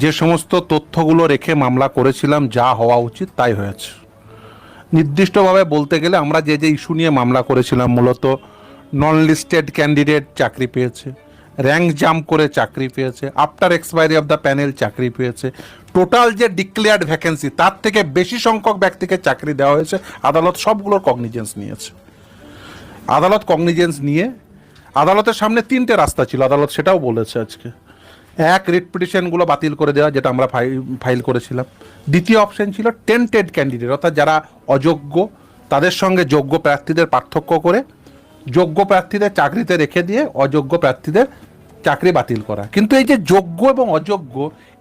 যে সমস্ত তথ্যগুলো রেখে মামলা করেছিলাম যা হওয়া উচিত তাই হয়েছে। নির্দিষ্টভাবে বলতে গেলে আমরা যে যে ইস্যু নিয়ে মামলা করেছিলাম, মূলত নন লিস্টেড ক্যান্ডিডেট চাকরি পেয়েছে, র্যাঙ্ক জাম্প করে চাকরি পেয়েছে, after expiry of the panel চাকরি পেয়েছে, টোটাল যে ডিক্লেয়ার্ড ভ্যাকেন্সি তার থেকে বেশি সংখ্যক ব্যক্তিকে চাকরি দেওয়া হয়েছে, আদালত সবগুলোর কগনিজেন্স নিয়েছে। আদালত কগনিজেন্স নিয়ে আদালতের সামনে তিনটে রাস্তা ছিল, আদালত সেটাও বলেছে আজকে। এক, রিট পিটিশনগুলো বাতিল করে দেওয়া, যেটা আমরা ফাইল করেছিলাম। দ্বিতীয় অপশন ছিল টেন্টেড ক্যান্ডিডেট, অর্থাৎ যারা অযোগ্য তাদের সঙ্গে যোগ্য প্রার্থীদের পার্থক্য করে যোগ্য প্রার্থীদের চাকরিতে রেখে দিয়ে অযোগ্য প্রার্থীদের চাকরি বাতিল করা। কিন্তু এই যে যোগ্য এবং অযোগ্য,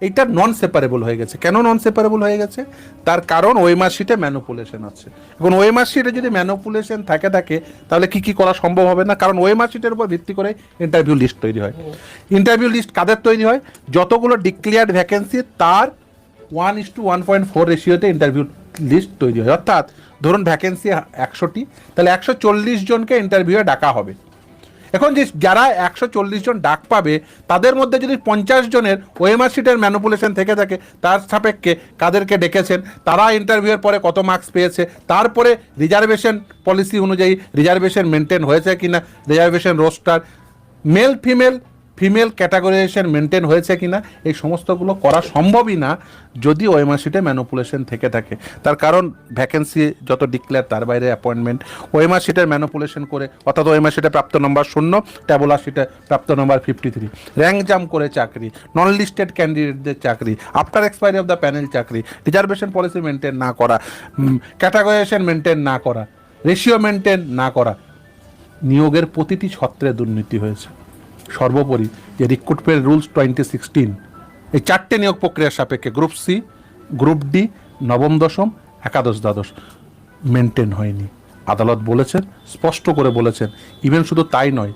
এইটা নন সেপারেবল হয়ে গেছে। কেন নন সেপারেবল হয়ে গেছে? তার কারণ ওএমআর শিটে ম্যানুপুলেশন আছে। এখন ওএমআর শিটে যদি ম্যানুপুলেশন থাকে তাহলে কি করা সম্ভব হবে না, কারণ ওএমআর শিটের উপর ভিত্তি করে ইন্টারভিউ লিস্ট তৈরি হয়। ইন্টারভিউ লিস্ট কাদের তৈরি হয়? যতগুলো ডিক্লেয়ার্ড ভ্যাকেন্সি তার 1:1.4 রেশিওতে ইন্টারভিউ লিস্ট তৈরি হয়। অর্থাৎ ধরুন ভ্যাকেন্সি 100টি, তাহলে 140 জনকে ইন্টারভিউয়ে ডাকা হবে। এখন যে যারা 140 জন ডাক পাবে তাদের মধ্যে যদি 50 জনের ওএমআর শিটের ম্যানুপুলেশন থেকে থাকে, তার সাপেক্ষে কাদেরকে ডেকেছেন, তারা ইন্টারভিউয়ের পরে কত মার্কস পেয়েছে, তারপরে রিজার্ভেশন পলিসি অনুযায়ী রিজার্ভেশন মেনটেন হয়েছে কিনা, reservation roster, male female categorization maintain হয়েছে কিনা, এই সমস্তগুলো করা সম্ভবই না যদি ওএমআর শিটে ম্যানুপুলেশন থেকে থাকে। তার কারণ ভ্যাকেন্সি যত ডিক্লেয়ার তার বাইরে অ্যাপয়েন্টমেন্ট, ওএমআর শিটের ম্যানুপুলেশন করে, অর্থাৎ ওএমআর শিটে প্রাপ্ত নম্বর 0, ট্যাবুলার শিটে প্রাপ্ত নম্বর 53, র্যাঙ্ক জাম্প করে চাকরি, নন লিস্টেড ক্যান্ডিডেটদের চাকরি, after expiry of the panel চাকরি, রিজার্ভেশন পলিসি মেনটেন না করা, ক্যাটাগরাইজেশন মেনটেন না করা, রেশিও মেনটেন না করা, নিয়োগের প্রতিটি ছত্রে দুর্নীতি হয়েছে। সর্বোপরি যে রিক্রুটমেন্ট রুলস 2016, এই 4টে নিয়োগ প্রক্রিয়ার সাপেক্ষে গ্রুপ সি, গ্রুপ ডি, নবম দশম, একাদশ দ্বাদশ মেনটেন হয়নি। আদালত বলেছেন, স্পষ্ট করে বলেছেন। ইভেন শুধু তাই নয়,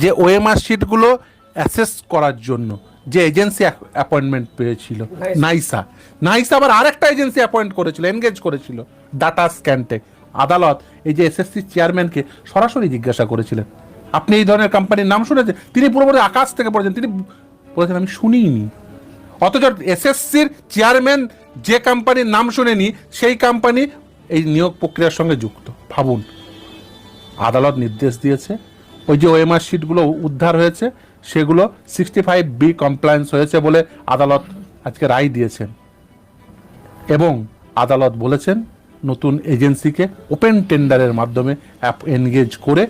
যে ওএমআর শিটগুলো অ্যাসেস করার জন্য যে এজেন্সি অ্যাপয়েন্টমেন্ট পেয়েছিল নাইসা আবার আরেকটা এজেন্সি অ্যাপয়েন্ট করেছিল, এনগেজ করেছিল, ডাটা স্ক্যানটেক। আদালত এই যে এসএসসি চেয়ারম্যানকে সরাসরি জিজ্ঞাসা করেছিলেন, আপনি এই ধরনের কোম্পানির নাম শুনেছেন? তিনি পুরোপুরি আকাশ থেকে পড়েছেন, তিনি বলেছেন আমি শুনিনি। অথচ এসএসসির চেয়ারম্যান যে কোম্পানির নাম শুনেনি সেই কোম্পানি এই নিয়োগ প্রক্রিয়ার সঙ্গে যুক্ত। ভাবুন, আদালত নির্দেশ দিয়েছে ওই যে ওএমআর শিটগুলো উদ্ধার হয়েছে সেগুলো 65B কমপ্লায়েন্স হয়েছে বলে আদালত আজকে রায় দিয়েছেন। এবং আদালত বলেছেন নতুন এজেন্সিকে ওপেন টেন্ডারের মাধ্যমে এনগেজ করে